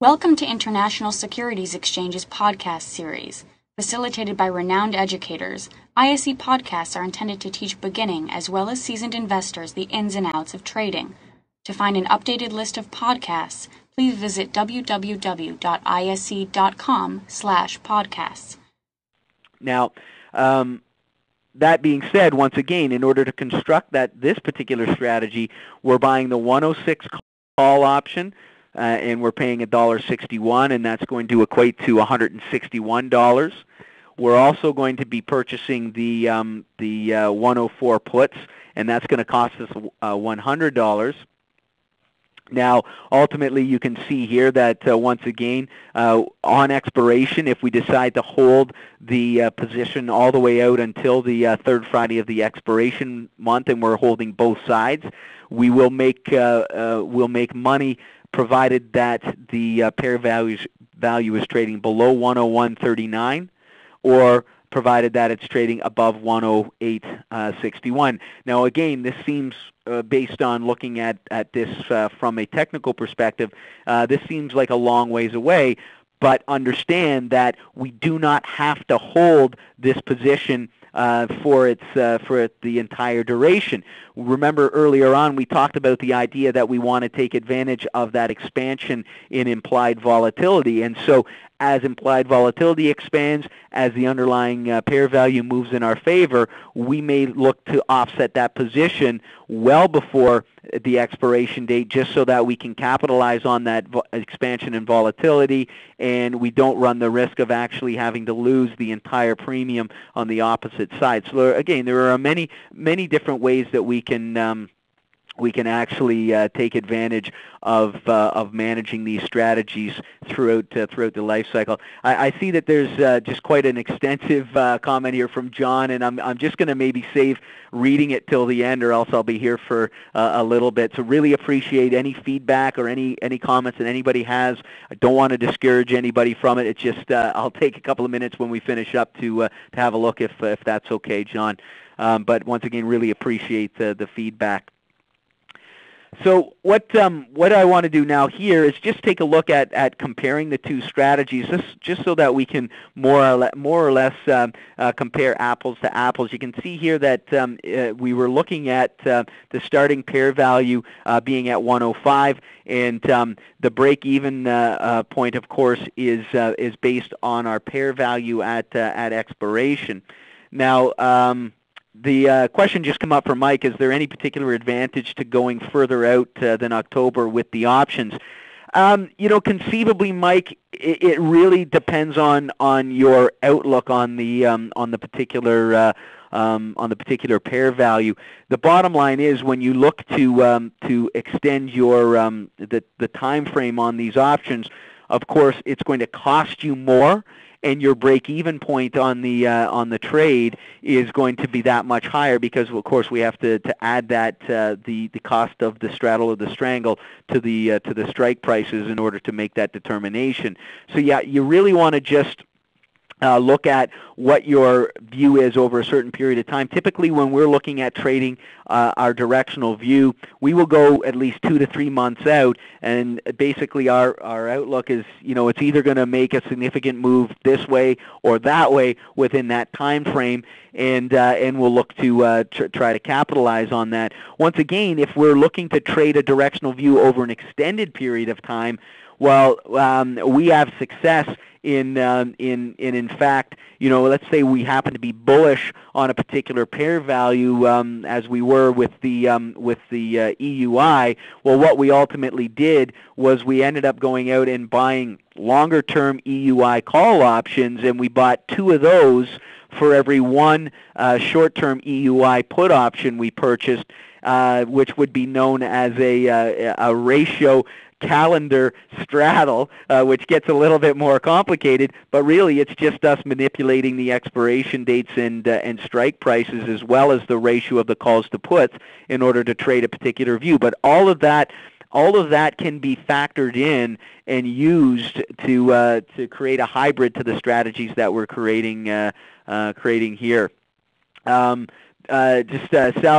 Welcome to International Securities Exchange's podcast series. Facilitated by renowned educators, ISE podcasts are intended to teach beginning as well as seasoned investors the ins and outs of trading. To find an updated list of podcasts, please visit www.ise.com/podcasts. Now, that being said, once again, in order to construct this particular strategy, we're buying the 106 call option, and we're paying $1.61, and that's going to equate to $161. We're also going to be purchasing the 104 puts, and that's going to cost us $100. Now, ultimately, you can see here that once again, on expiration, if we decide to hold the position all the way out until the third Friday of the expiration month, and we're holding both sides, we will make money, provided that the pair value is trading below 101.39, or provided that it's trading above 108.61. Now, again, this seems, based on looking at this from a technical perspective, this seems like a long ways away, but understand that we do not have to hold this position for the entire duration. Remember earlier on we talked about the idea that we want to take advantage of that expansion in implied volatility, and so as implied volatility expands, as the underlying pair value moves in our favor, we may look to offset that position well before the expiration date, just so that we can capitalize on that expansion in volatility, and we don't run the risk of actually having to lose the entire premium on the opposite side. So again, there are many different ways that we can actually take advantage of managing these strategies throughout the life cycle. I see that there's just quite an extensive comment here from John, and I'm just going to maybe save reading it till the end, or else I'll be here for a little bit. So really appreciate any feedback or any comments that anybody has. I don't want to discourage anybody from it. It's just I'll take a couple of minutes when we finish up to have a look if that's okay, John. But once again, really appreciate the feedback. So what I want to do now here is just take a look at comparing the two strategies, just so that we can more or less compare apples to apples. You can see here that we were looking at the starting pair value being at 105, and the break-even point, of course, is based on our pair value at expiration. Now, the question just came up from Mike: is there any particular advantage to going further out than October with the options? Conceivably, Mike, it really depends on your outlook on the particular pair value. The bottom line is, when you look to extend your the time frame on these options, of course, it's going to cost you more, and your break-even point on the trade is going to be that much higher, because of course we have to add that the cost of the straddle or the strangle to the strike prices in order to make that determination. So yeah, you really want to just look at what your view is over a certain period of time. Typically, when we're looking at trading our directional view, we will go at least 2 to 3 months out, and basically our outlook is, it's either going to make a significant move this way or that way within that time frame, and we'll look to try to capitalize on that. Once again, if we're looking to trade a directional view over an extended period of time, well, we have success in fact, let's say we happen to be bullish on a particular pair value, as we were with the EUI. Well, what we ultimately did was we ended up going out and buying longer-term EUI call options, and we bought 2 of those for every 1 short-term EUI put option we purchased, which would be known as a ratio calendar straddle, which gets a little bit more complicated, but really it's just us manipulating the expiration dates and strike prices, as well as the ratio of the calls to puts, in order to trade a particular view. But all of that can be factored in and used to create a hybrid to the strategies that we're creating here. Sal,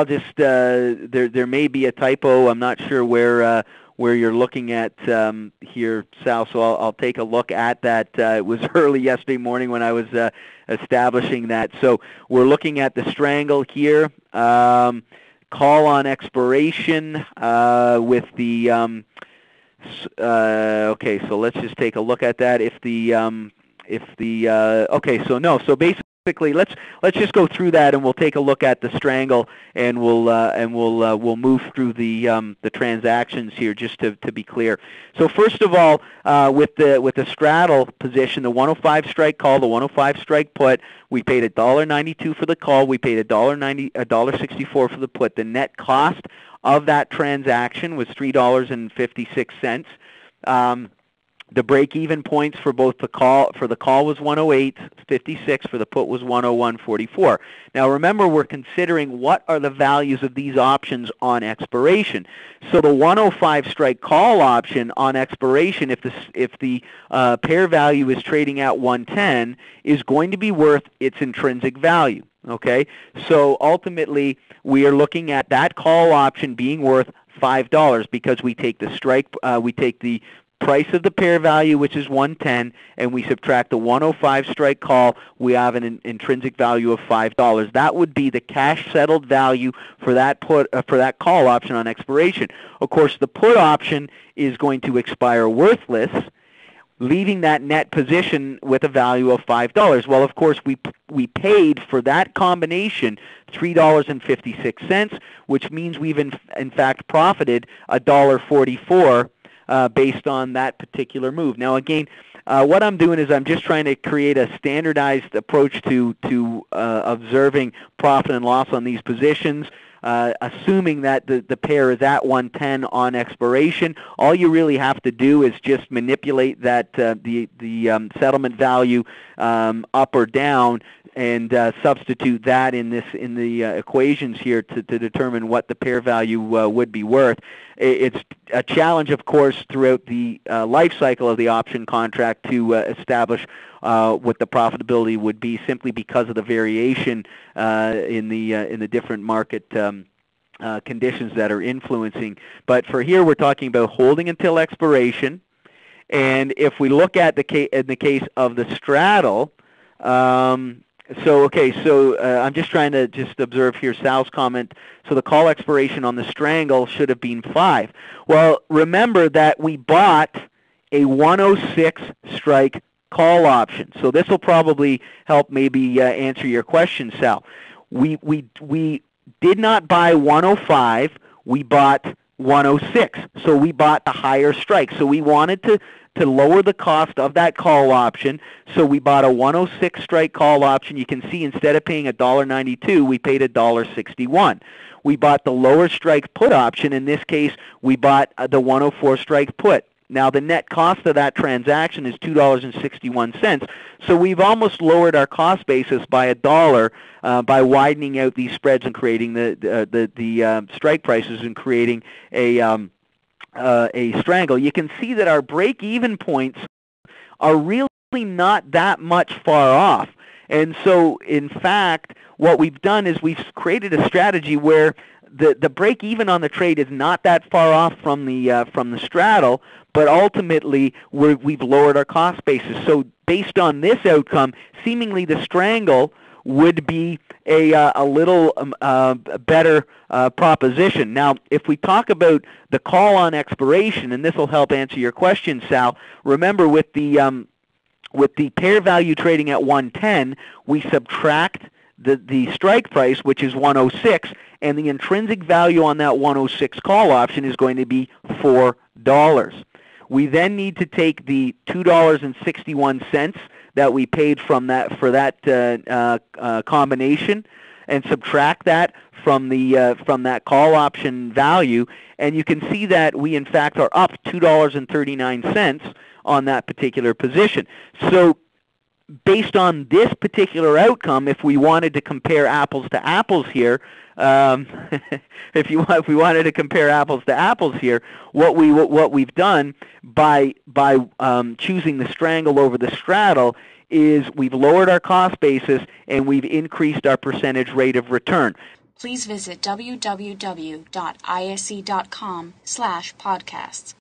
there may be a typo. I'm not sure where where you're looking at here, Sal. So I'll take a look at that. It was early yesterday morning when I was establishing that. So we're looking at the strangle here. Call on expiration with the okay, so let's just take a look at that. Okay, so no, so basically let's just go through that, and we'll take a look at the strangle, and we'll move through the transactions here just to be clear. So first of all, with the straddle position, the 105 strike call, the 105 strike put, we paid $1.92 for the call. We paid $1.64 for the put. The net cost of that transaction was $3.56. The break-even points for both the call was 108.56, for the put was 101.44. Now remember, we're considering what are the values of these options on expiration. So the 105 strike call option on expiration, if the pair value is trading at 110, is going to be worth its intrinsic value. Okay, so ultimately we are looking at that call option being worth $5 because we take the strike, we take the price of the pair value, which is 110, and we subtract the 105 strike call, we have an intrinsic value of $5. That would be the cash settled value for that for that call option on expiration. Of course, the put option is going to expire worthless, leaving that net position with a value of $5. Well, of course, we paid for that combination $3.56, which means we've in fact profited $1.44 based on that particular move. Now, again, what I'm doing is I'm just trying to create a standardized approach to observing profit and loss on these positions. Assuming that the pair is at 110 on expiration, all you really have to do is just manipulate that the settlement value up or down, and substitute that in the equations here to determine what the pair value would be worth. It's a challenge, of course, throughout the life cycle of the option contract to establish what the profitability would be, simply because of the variation in the different market conditions that are influencing. But for here, we're talking about holding until expiration, and if we look at in the case of the straddle. So I'm just trying to observe here Sal's comment. So the call expiration on the strangle should have been 5. Well, remember that we bought a 106 strike call option. So this will probably help maybe answer your question, Sal. We did not buy 105. We bought 106. So we bought the higher strike. So we wanted to lower the cost of that call option, so we bought a 106 strike call option. You can see instead of paying $1.92, we paid $1.61. We bought the lower strike put option. In this case, we bought the 104 strike put. Now, the net cost of that transaction is $2.61, so we've almost lowered our cost basis by $1 by widening out these spreads and creating the strike prices and creating a strangle. You can see that our break-even points are really not that much far off. And so, in fact, what we've done is we've created a strategy where the break-even on the trade is not that far off from the straddle, but ultimately we've lowered our cost basis. So based on this outcome, seemingly the strangle would be a little better proposition. Now, if we talk about the call on expiration, and this will help answer your question, Sal, remember with the pair value trading at 110, we subtract the strike price, which is 106, and the intrinsic value on that 106 call option is going to be $4. We then need to take the $2.61 that we paid for that combination and subtract that from that call option value, and you can see that we in fact are up $2.39 on that particular position. So based on this particular outcome, if we wanted to compare apples to apples here, if we wanted to compare apples to apples here, what we've done by choosing the strangle over the straddle is we've lowered our cost basis and we've increased our percentage rate of return. please visit www.isc.com/podcasts.